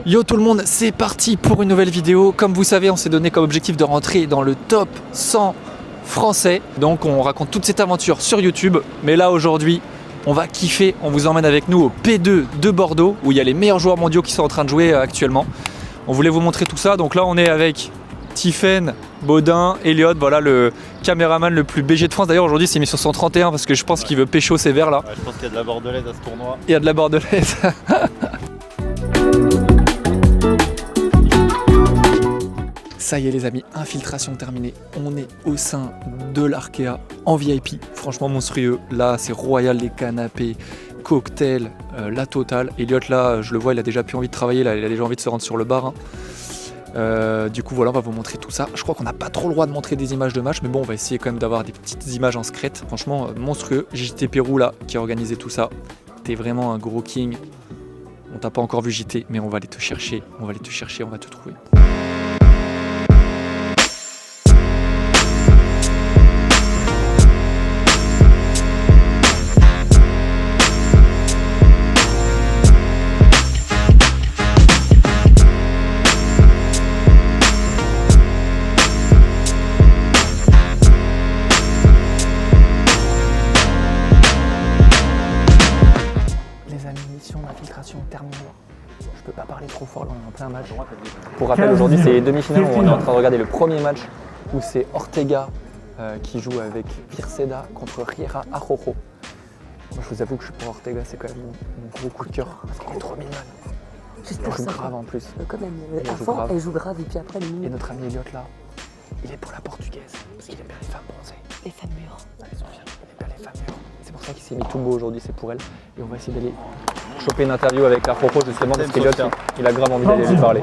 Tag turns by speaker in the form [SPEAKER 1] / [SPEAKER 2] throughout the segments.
[SPEAKER 1] Yo tout le monde, c'est parti pour une nouvelle vidéo. Comme vous savez, on s'est donné comme objectif de rentrer dans le top 100 français. Donc on raconte toute cette aventure sur YouTube. Mais là aujourd'hui, on va kiffer. On vous emmène avec nous au P2 de Bordeaux, où il y a les meilleurs joueurs mondiaux qui sont en train de jouer actuellement. On voulait vous montrer tout ça. Donc là on est avec Tiffen, Baudin, Elliot, voilà le caméraman le plus BG de France. D'ailleurs aujourd'hui c'est mis sur 131 parce que je pense qu'il veut pécho ses verres là.
[SPEAKER 2] Ouais, je pense qu'il y a de la bordelaise à ce tournoi.
[SPEAKER 1] Il y a de la bordelaise. Ça y est les amis, infiltration terminée. On est au sein de l'Arkea en VIP. Franchement monstrueux. Là c'est royal, les canapés, cocktail, la totale. Elliot là, je le vois, il a déjà plus envie de travailler, là, il a déjà envie de se rendre sur le bar. Du coup voilà, on va vous montrer tout ça. Je crois qu'on n'a pas trop le droit de montrer des images de match, mais bon, on va essayer quand même d'avoir des petites images en secrète. Franchement monstrueux. JT Pérou là qui a organisé tout ça. T'es vraiment un gros king. On t'a pas encore vu JT, mais on va aller te chercher. On va aller te chercher, on va te trouver. D'infiltration terminée. Je peux pas parler trop fort là, on est en plein match. Pour rappel, aujourd'hui c'est les demi-finales, on est en train de regarder le premier match où c'est Ortega qui joue avec Virseda contre Riera Ajojo. Moi je vous avoue que je suis pour Ortega, c'est quand même mon gros coup de cœur parce qu'elle est trop mignonne.
[SPEAKER 3] Juste pour ça.
[SPEAKER 1] Grave en plus.
[SPEAKER 3] Quand même, avant elle joue grave et puis après elle est mignonne.
[SPEAKER 1] Et notre ami Elliot là, il est pour la portugaise parce qu'il aime bien les femmes bronzées.
[SPEAKER 3] Les femmes mûres.
[SPEAKER 1] Allez Sophia, il aime bien les femmes mûres. C'est pour ça qu'il s'est mis tout beau aujourd'hui, c'est pour elle. Et on va essayer d'aller choper une interview avec la Froco justement parce qu'Elliot il a grave envie d'aller lui parler.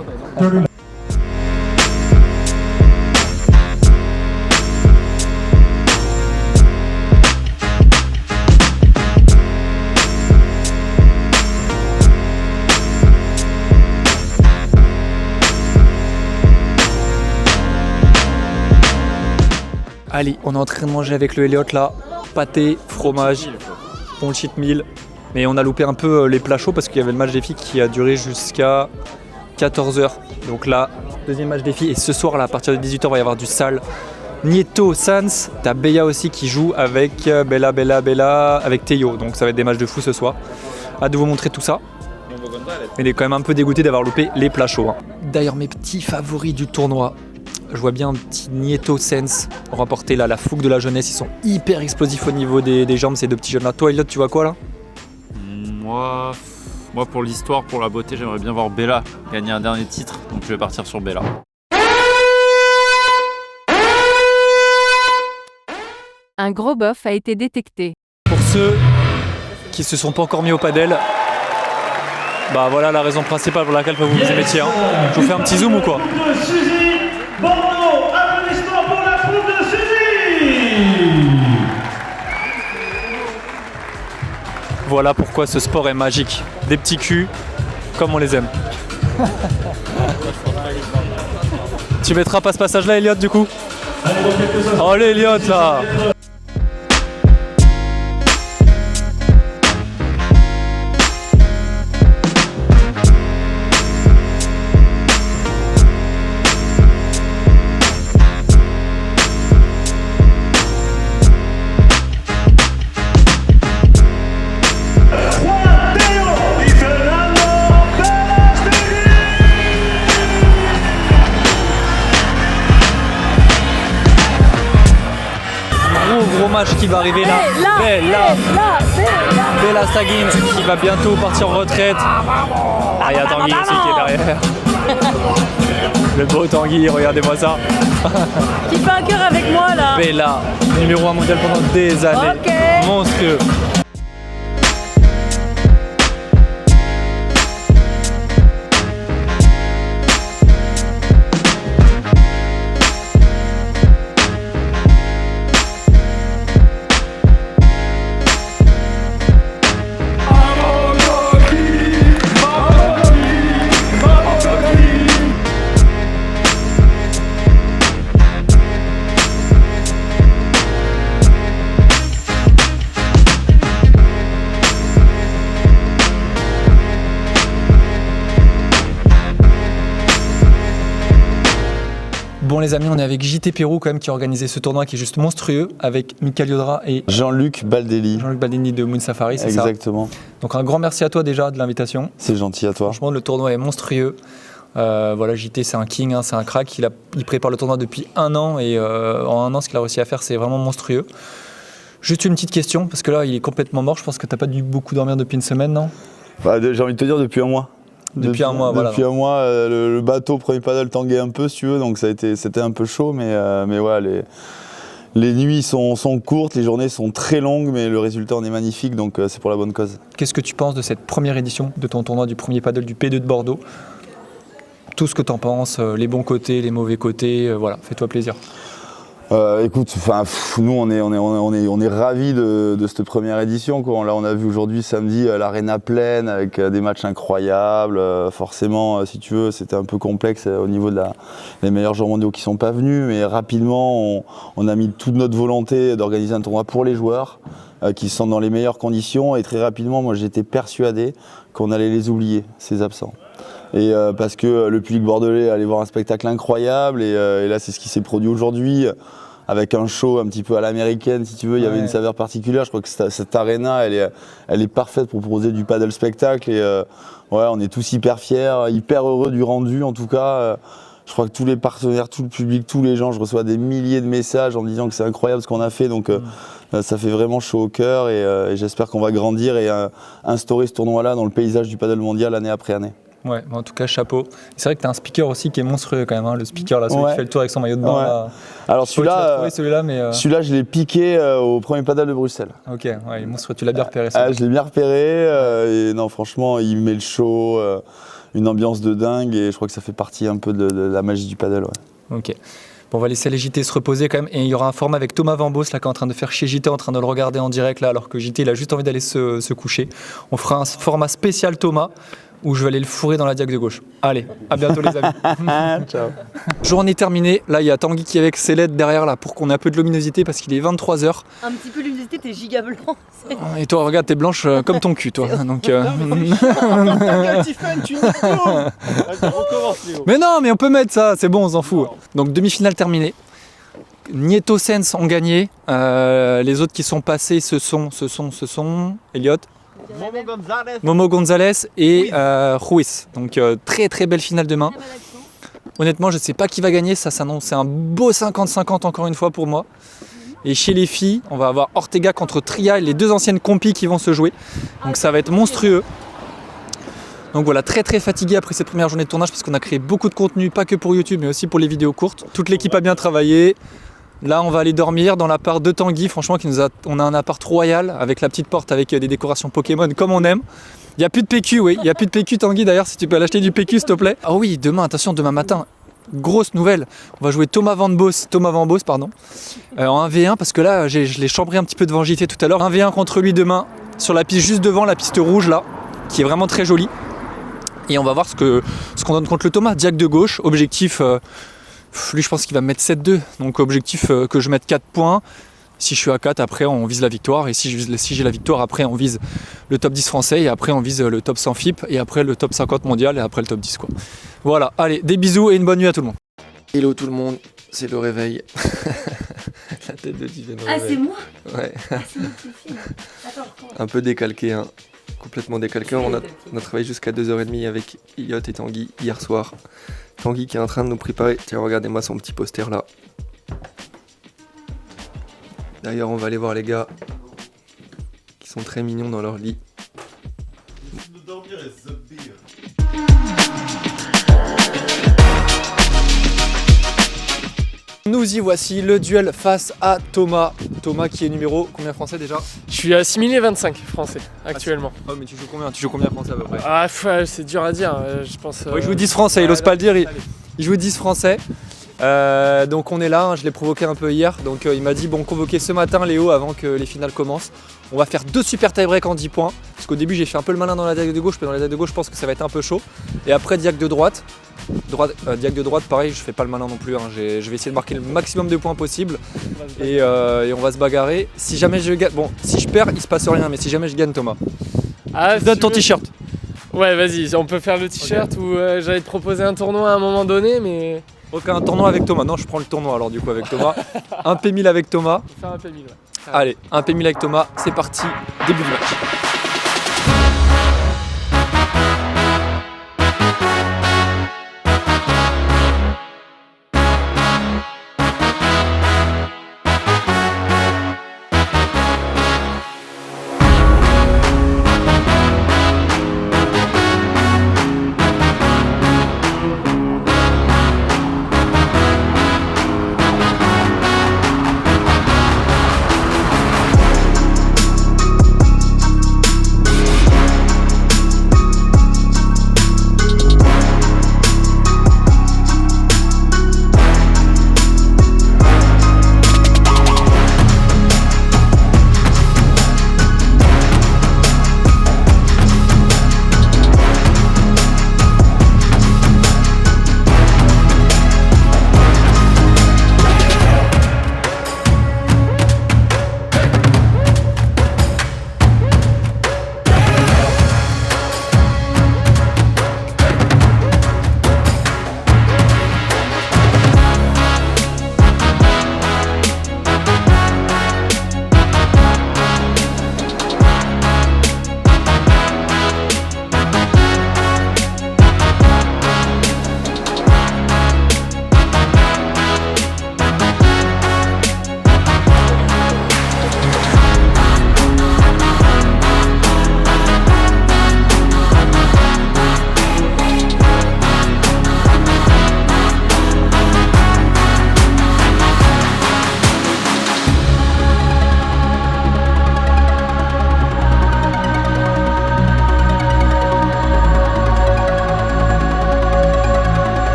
[SPEAKER 1] Allez, on est en train de manger avec le Elliot là, pâté, fromage, bon cheat meal. Mais on a loupé un peu les plats chauds parce qu'il y avait le match des filles qui a duré jusqu'à 14h. Donc là, deuxième match des filles. Et ce soir, là, à partir de 18h, il va y avoir du sale. Nieto, Sans, t'as Beya aussi qui joue avec Bella, avec Théo. Donc ça va être des matchs de fou ce soir. Hâte de vous montrer tout ça. Mais il est quand même un peu dégoûté d'avoir loupé les plats chauds. Hein. D'ailleurs, mes petits favoris du tournoi. Je vois bien un petit Nieto Sens remporter là, la fougue de la jeunesse. Ils sont hyper explosifs au niveau des jambes, ces deux petits jeunes là. Toi, Elliot, tu vois quoi là?
[SPEAKER 2] Moi, pour l'histoire, pour la beauté, j'aimerais bien voir Bella gagner un dernier titre, donc je vais partir sur Bella.
[SPEAKER 4] Un gros bœuf a été détecté.
[SPEAKER 1] Pour ceux qui se sont pas encore mis au padel, bah voilà la raison principale pour laquelle vous vous y mettiez. Hein. Je vous fais un petit zoom ou quoi?
[SPEAKER 5] Bordeaux, applaudissements pour la troupe de Suzy.
[SPEAKER 1] Voilà pourquoi ce sport est magique. Des petits culs, comme on les aime. Tu mettras pas ce passage-là, Elliot, du coup? Allez, Elliot, là! Gros match qui va arriver là. Bella Stagin qui va bientôt partir en retraite. Ah, il y a Tanguy aussi qui est derrière. Le beau Tanguy, regardez-moi ça.
[SPEAKER 3] Qui fait un cœur avec moi là.
[SPEAKER 1] Bella, numéro 1 mondial pendant des années.
[SPEAKER 3] Okay.
[SPEAKER 1] Monstrueux. les amis, on est avec JT Pérou quand même qui a organisé ce tournoi qui est juste monstrueux avec Mikael Yodra et
[SPEAKER 6] Jean-Luc Baldelli.
[SPEAKER 1] Jean-Luc Baldini de Moon Safari, c'est ça?
[SPEAKER 6] Exactement.
[SPEAKER 1] Donc un grand merci à toi déjà de l'invitation.
[SPEAKER 6] C'est gentil à toi.
[SPEAKER 1] Franchement, le tournoi est monstrueux. Voilà, JT c'est un king, hein, c'est un crack. Il prépare le tournoi depuis 1 an et en 1 an, ce qu'il a réussi à faire, c'est vraiment monstrueux. Juste une petite question, parce que là, il est complètement mort. Je pense que t'as pas dû beaucoup dormir depuis une semaine, non?
[SPEAKER 6] Bah, j'ai envie de te dire depuis un mois.
[SPEAKER 1] Depuis un mois, voilà.
[SPEAKER 6] Depuis un mois, le bateau premier paddle tanguait un peu, si tu veux, donc c'était un peu chaud, mais voilà, les nuits sont courtes, les journées sont très longues, mais le résultat en est magnifique, donc c'est pour la bonne cause.
[SPEAKER 1] Qu'est-ce que tu penses de cette première édition de ton tournoi du premier paddle du P2 de Bordeaux? Tout ce que tu en penses, les bons côtés, les mauvais côtés, voilà, fais-toi plaisir.
[SPEAKER 6] Écoute, nous on est ravis de cette première édition, quoi. Là on a vu aujourd'hui samedi l'aréna pleine avec des matchs incroyables. Forcément, si tu veux, c'était un peu complexe au niveau des meilleurs joueurs mondiaux qui sont pas venus, mais rapidement on a mis toute notre volonté d'organiser un tournoi pour les joueurs qui sont dans les meilleures conditions, et très rapidement moi j'étais persuadé qu'on allait les oublier, ces absents. Et parce que le public bordelais allait voir un spectacle incroyable, et là c'est ce qui s'est produit aujourd'hui, avec un show un petit peu à l'américaine, si tu veux. Il y avait une saveur particulière. Je crois que cette arena elle est parfaite pour proposer du paddle spectacle, et ouais, on est tous hyper fiers, hyper heureux du rendu en tout cas. Je crois que tous les partenaires, tout le public, tous les gens, je reçois des milliers de messages en me disant que c'est incroyable ce qu'on a fait, donc ça fait vraiment chaud au cœur, et j'espère qu'on va grandir et instaurer ce tournoi-là dans le paysage du paddle mondial année après année.
[SPEAKER 1] Ouais, en tout cas, chapeau. C'est vrai que tu as un speaker aussi qui est monstrueux quand même, hein, le speaker là, celui qui fait le tour avec son maillot de bain.
[SPEAKER 6] Ouais.
[SPEAKER 1] Là.
[SPEAKER 6] Alors
[SPEAKER 1] celui-là, mais
[SPEAKER 6] celui-là, je l'ai piqué au premier paddle de Bruxelles.
[SPEAKER 1] Ok, ouais, il est monstrueux, tu l'as bien repéré.
[SPEAKER 6] Je l'ai bien repéré, et non, franchement, il met le show, une ambiance de dingue, et je crois que ça fait partie un peu de la magie du paddle. Ouais.
[SPEAKER 1] Ok. Bon, on va laisser les JT se reposer quand même, et il y aura un format avec Thomas Van Bos là, qui est en train de faire chier JT, en train de le regarder en direct là, alors que JT il a juste envie d'aller se coucher. On fera un format spécial Thomas, où je vais aller le fourrer dans la diague de gauche. Allez, à bientôt les amis.
[SPEAKER 6] Ciao.
[SPEAKER 1] Journée terminée, là il y a Tanguy qui est avec ses LED derrière là pour qu'on ait un peu de luminosité parce qu'il est 23h.
[SPEAKER 3] Un petit peu luminosité, t'es giga blanc.
[SPEAKER 1] Et toi regarde, t'es blanche comme ton cul toi. Donc, mais non, mais on peut mettre ça, c'est bon, on s'en fout. Donc demi-finale terminée. Nieto Sens ont gagné. Les autres qui sont passés ce sont Elliot, Momo Gonzalez et Ruiz. Donc très très belle finale demain. Honnêtement, je ne sais pas qui va gagner, ça s'annonce, c'est un beau 50-50 encore une fois pour moi. Et chez les filles, on va avoir Ortega contre Tria, les deux anciennes compis qui vont se jouer. Donc ça va être monstrueux. Donc voilà, très très fatigué après cette première journée de tournage parce qu'on a créé beaucoup de contenu, pas que pour YouTube mais aussi pour les vidéos courtes. Toute l'équipe a bien travaillé. Là, on va aller dormir dans l'appart de Tanguy, franchement, on a un appart royal avec la petite porte avec des décorations Pokémon comme on aime. Il n'y a plus de PQ, oui, il n'y a plus de PQ Tanguy d'ailleurs, si tu peux l'acheter du PQ s'il te plaît. Ah oui, demain, attention, demain matin, grosse nouvelle, on va jouer Thomas Van Bos, en 1v1 parce que là, je l'ai chambré un petit peu devant JT tout à l'heure. 1v1 contre lui demain sur la piste juste devant, la piste rouge là, qui est vraiment très jolie. Et on va voir ce qu'on donne contre le Thomas, diague de gauche, objectif... lui je pense qu'il va me mettre 7-2, donc objectif que je mette 4 points. Si je suis à 4, après on vise la victoire, et si j'ai la victoire, après on vise le top 10 français, et après on vise le top 100 FIP, et après le top 50 mondial, et après le top 10 quoi. Voilà, allez, des bisous et une bonne nuit à tout le monde.
[SPEAKER 7] Hello tout le monde, c'est le réveil. La tête de Diven au
[SPEAKER 3] Ah,
[SPEAKER 7] réveil.
[SPEAKER 3] c'est moi?
[SPEAKER 7] Ouais,
[SPEAKER 3] Ah, c'est moi qui filme. Attends,
[SPEAKER 7] un peu décalqué, hein. Complètement décalqué. On a travaillé jusqu'à 2h30 avec Elliot et Tanguy hier soir. Tanguy qui est en train de nous préparer. Tiens, regardez-moi son petit poster là. D'ailleurs, on va aller voir les gars qui sont très mignons dans leur lit.
[SPEAKER 1] Nous y voici, le duel face à Thomas. Thomas qui est numéro combien français déjà?
[SPEAKER 8] Je suis à 6025 français actuellement.
[SPEAKER 1] Oh mais tu joues combien français à peu près?
[SPEAKER 8] Ah, c'est dur à dire, je pense.
[SPEAKER 1] Il joue 10 français, il ose pas le dire, il joue 10 français. Donc on est là, hein, je l'ai provoqué un peu hier, donc il m'a dit bon, convoquez ce matin Léo avant que les finales commencent. On va faire 2 super tie-break en 10 points, parce qu'au début j'ai fait un peu le malin dans la diague de gauche, mais dans la diague de gauche je pense que ça va être un peu chaud. Et après diague de droite, diague de droite pareil, je fais pas le malin non plus, hein. Je vais essayer de marquer le maximum de points possible, et on va se bagarrer. Si jamais je gagne, bon si je perds il se passe rien, mais si jamais je gagne Thomas, donne ton t-shirt.
[SPEAKER 8] Ouais, vas-y, on peut faire le t-shirt, ou j'allais te proposer un tournoi à un moment donné, mais
[SPEAKER 1] Ok, un tournoi avec Thomas. Non, je prends le tournoi alors du coup avec Thomas. Un P1000 avec Thomas.
[SPEAKER 8] On fait un P1000. Ouais.
[SPEAKER 1] Allez, un P1000 avec Thomas, c'est parti, début du match.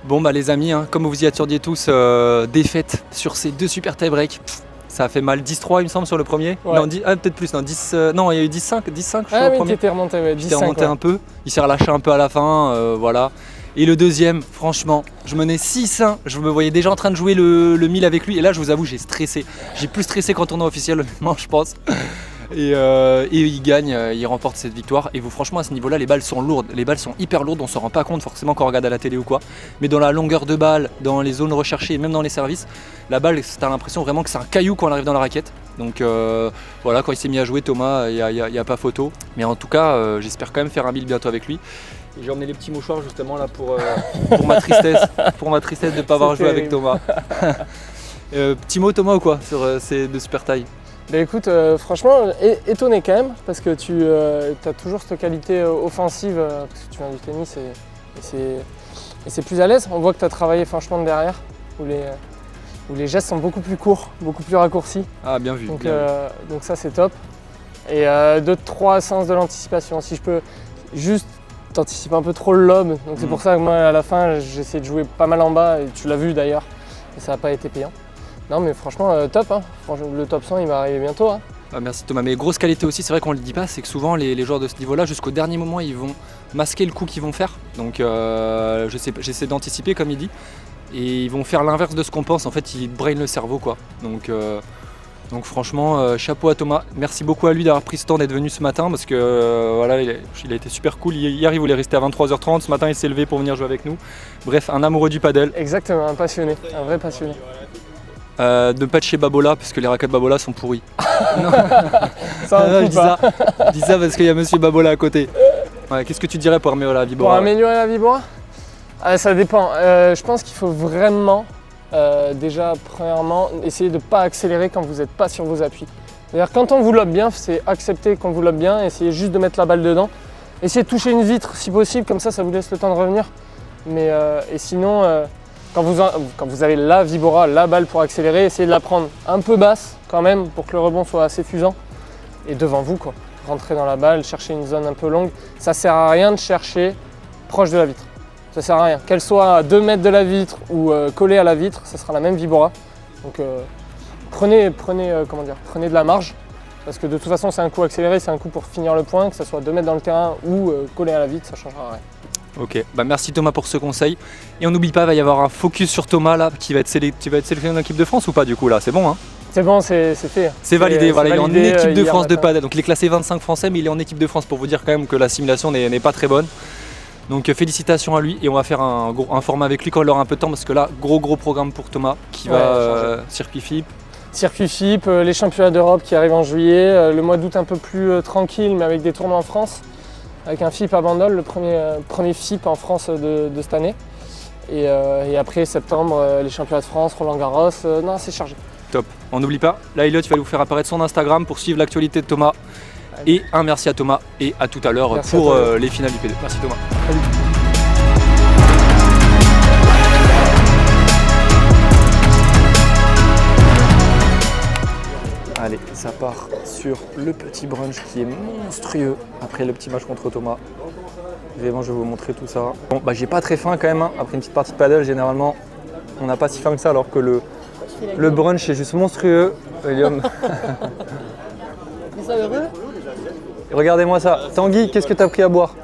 [SPEAKER 1] Bon bah les amis, hein, comme vous y attendiez tous, défaite sur ces 2 super tie-break. Ça a fait mal 10-3 il me semble sur le premier.
[SPEAKER 8] Ouais.
[SPEAKER 1] Non, peut-être plus, non, 10, non il y a eu 10-5 je crois
[SPEAKER 8] Ah
[SPEAKER 1] au
[SPEAKER 8] oui,
[SPEAKER 1] premier.
[SPEAKER 8] t'étais remonté, ouais, 10-5.
[SPEAKER 1] J'étais remonté un peu, il s'est relâché un peu à la fin, voilà. Et le deuxième, franchement, je menais 6-1, je me voyais déjà en train de jouer le 1000 avec lui. Et là je vous avoue j'ai stressé, j'ai plus stressé qu'en tournoi officiel honnêtement je pense. Et il gagne, il remporte cette victoire. Et vous franchement à ce niveau là les balles sont lourdes, les balles sont hyper lourdes, on s'en rend pas compte forcément quand on regarde à la télé ou quoi. Mais dans la longueur de balle, dans les zones recherchées et même dans les services, la balle t'as l'impression vraiment que c'est un caillou quand elle arrive dans la raquette. Donc voilà, quand il s'est mis à jouer Thomas, il n'y a pas photo. Mais en tout cas j'espère quand même faire un 1000 bientôt avec lui. Et j'ai emmené les petits mouchoirs justement là pour ma tristesse de ne pas avoir joué avec Thomas. Petit mot Thomas ou quoi sur ces 2 super tailles?
[SPEAKER 8] Bah écoute, franchement, étonné quand même, parce que tu as toujours cette qualité offensive, parce que tu viens du tennis et c'est plus à l'aise. On voit que tu as travaillé franchement de derrière, où les gestes sont beaucoup plus courts, beaucoup plus raccourcis.
[SPEAKER 1] Ah bien vu.
[SPEAKER 8] Donc,
[SPEAKER 1] bien vu.
[SPEAKER 8] donc ça c'est top. Et 2-3 sens de l'anticipation. Si je peux juste t'anticiper un peu trop le lob, donc c'est pour ça que moi à la fin j'ai essayé de jouer pas mal en bas, et tu l'as vu d'ailleurs, et ça n'a pas été payant. Non mais franchement top, hein. Franchement, le top 100 il va arriver bientôt. Hein.
[SPEAKER 1] Ah, merci Thomas, mais grosse qualité aussi, c'est vrai qu'on le dit pas, c'est que souvent les joueurs de ce niveau là jusqu'au dernier moment ils vont masquer le coup qu'ils vont faire. Donc j'essaie d'anticiper comme il dit. Et ils vont faire l'inverse de ce qu'on pense, en fait ils brainent le cerveau quoi. Donc franchement chapeau à Thomas, merci beaucoup à lui d'avoir pris ce temps d'être venu ce matin parce que voilà, il a été super cool. Hier il voulait rester à 23h30, ce matin il s'est levé pour venir jouer avec nous. Bref, un amoureux du padel.
[SPEAKER 8] Exactement, un passionné, un vrai passionné.
[SPEAKER 1] Ne pas de chez Babola parce que les raquettes Babola sont pourries.
[SPEAKER 8] Ça on
[SPEAKER 1] je dis ça parce qu'il y a monsieur Babola à côté. Ouais, qu'est-ce que tu dirais pour améliorer la Vibora?
[SPEAKER 8] Pour améliorer la Vibora, ça dépend. Je pense qu'il faut vraiment, déjà premièrement, essayer de ne pas accélérer quand vous n'êtes pas sur vos appuis. C'est-à-dire quand on vous lobe bien, c'est accepter qu'on vous lobe bien, essayez juste de mettre la balle dedans. Essayez de toucher une vitre si possible, comme ça vous laisse le temps de revenir. Mais et sinon, quand vous avez la Vibora, la balle pour accélérer, essayez de la prendre un peu basse quand même pour que le rebond soit assez fusant. Et devant vous, quoi. Rentrez dans la balle, chercher une zone un peu longue. Ça sert à rien de chercher proche de la vitre. Ça sert à rien. Qu'elle soit à 2 mètres de la vitre ou collée à la vitre, ça sera la même Vibora. Donc prenez de la marge. Parce que de toute façon, c'est un coup accéléré, c'est un coup pour finir le point, que ça soit 2 mètres dans le terrain ou collé à la vitre, ça ne changera rien.
[SPEAKER 1] Ok, bah merci Thomas pour ce conseil. Et on n'oublie pas, il va y avoir un focus sur Thomas là, tu vas être sélectionné dans l'équipe de France ou pas du coup là, c'est bon hein?
[SPEAKER 8] C'est bon, c'est fait.
[SPEAKER 1] C'est validé, voilà, il est en
[SPEAKER 8] validé,
[SPEAKER 1] équipe de
[SPEAKER 8] hier
[SPEAKER 1] France de
[SPEAKER 8] matin.
[SPEAKER 1] padel. Donc il est classé 25 français, mais il est en équipe de France pour vous dire quand même que la simulation n'est pas très bonne. Donc félicitations à lui et on va faire un format avec lui quand il aura un peu de temps parce que là, gros programme pour Thomas qui va circuit FIP.
[SPEAKER 8] Circuit FIP, les championnats d'Europe qui arrivent en juillet, le mois d'août un peu plus tranquille mais avec des tournois en France, avec un FIP à Bandol, le premier FIP en France de cette année. Et après septembre, les championnats de France, Roland Garros, non c'est chargé.
[SPEAKER 1] Top. On n'oublie pas, là Elliot il va vous faire apparaître son Instagram pour suivre l'actualité de Thomas. Et un merci à Thomas et à tout à l'heure pour les finales du P2. Merci Thomas.
[SPEAKER 8] Salut.
[SPEAKER 1] Allez, ça part sur le petit brunch qui est monstrueux après le petit match contre Thomas. Vraiment, je vais vous montrer tout ça. Bon, bah j'ai pas très faim quand même. Hein. Après une petite partie de paddle, généralement, on n'a pas si faim que ça, alors que le brunch est juste monstrueux. William.
[SPEAKER 3] Ils sont heureux?
[SPEAKER 1] Regardez-moi ça. Tanguy, qu'est-ce que tu as pris à boire?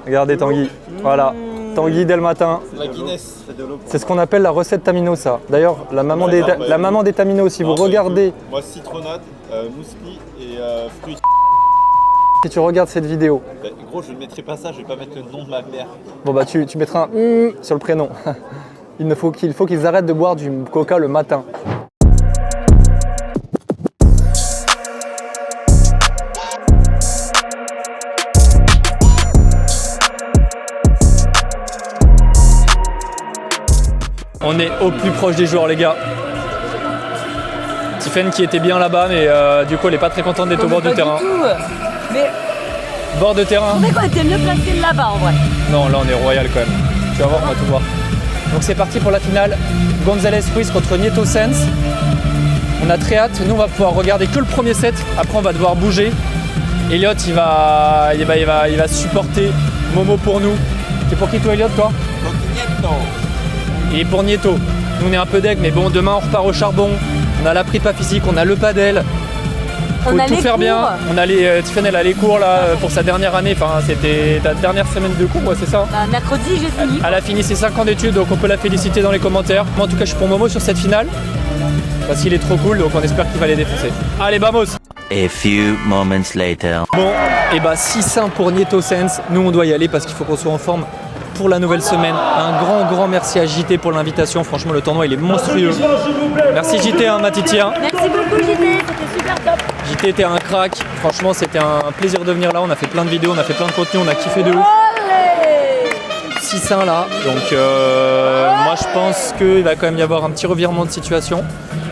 [SPEAKER 1] Regardez Tanguy. Voilà. Tanguy dès le matin.
[SPEAKER 9] La Guinness.
[SPEAKER 1] C'est ce qu'on appelle la recette Tamino, ça. D'ailleurs, la maman des Tamino, si vous regardez.
[SPEAKER 9] Moi, citronnade, muesli et fruits.
[SPEAKER 1] Si tu regardes cette vidéo.
[SPEAKER 9] Bah, gros, je ne mettrai pas ça, je vais pas mettre le nom de ma mère.
[SPEAKER 1] Bon bah tu mettras un sur le prénom. Il faut qu'ils arrêtent de boire du coca le matin. On est au plus proche des joueurs les gars. Tiffen qui était bien là-bas mais du coup elle est pas très contente d'être au bord du terrain.
[SPEAKER 3] Mais
[SPEAKER 1] Bord de terrain.
[SPEAKER 3] on qu'on était mieux placé là-bas en vrai.
[SPEAKER 1] Non là on est royal quand même. Tu vas voir, on va tout voir. Donc c'est parti pour la finale. González Ruiz contre Nieto Sens. On a très hâte. Nous on va pouvoir regarder que le premier set. Après on va devoir bouger. Elliot il va supporter Momo pour nous. C'est pour qui toi Elliot toi? Et pour Nieto. Nous on est un peu deg mais bon demain on repart au charbon. On a la prépa physique, on a le padel. Faut
[SPEAKER 3] On a
[SPEAKER 1] tout
[SPEAKER 3] les
[SPEAKER 1] faire
[SPEAKER 3] cours.
[SPEAKER 1] bien. On a Tiffen elle a les cours là pour sa dernière année. Enfin c'était ta dernière semaine de cours, ouais, c'est ça?
[SPEAKER 3] Bah, mercredi j'ai fini.
[SPEAKER 1] Elle a fini ses 5 ans d'études donc on peut la féliciter dans les commentaires. Moi en tout cas je suis pour Momo sur cette finale. Parce qu'il est trop cool donc on espère qu'il va les défoncer. Allez vamos!
[SPEAKER 10] A few moments later.
[SPEAKER 1] Bon et bah 6-1 pour Nieto Sens. Nous on doit y aller parce qu'il faut qu'on soit en forme pour la nouvelle semaine. Un grand merci à JT pour l'invitation. Franchement le tournoi il est monstrueux. Merci JT hein, ma titia.
[SPEAKER 3] Merci beaucoup JT, c'était super top.
[SPEAKER 1] JT était un crack. Franchement c'était un plaisir de venir là. On a fait plein de vidéos, on a fait plein de contenu, on a kiffé de ouf.
[SPEAKER 3] Allez
[SPEAKER 1] 6-1 là. Donc moi je pense qu'il va quand même y avoir un petit revirement de situation.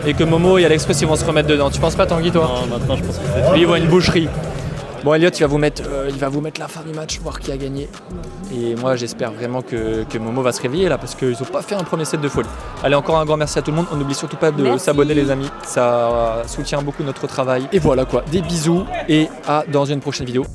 [SPEAKER 1] Et que Momo et Alex Ruiz ils vont se remettre dedans. Tu penses pas Tanguy toi?
[SPEAKER 9] Non, maintenant je pense que c'est
[SPEAKER 1] Lui il voit une boucherie. Bon Elliot il va vous mettre la fin du match, voir qui a gagné. Et moi j'espère vraiment que Momo va se réveiller là parce qu'ils n'ont pas fait un premier set de folie. Allez encore un grand merci à tout le monde. On n'oublie surtout pas de s'abonner les amis. Ça soutient beaucoup notre travail. Et voilà quoi, des bisous et à dans une prochaine vidéo.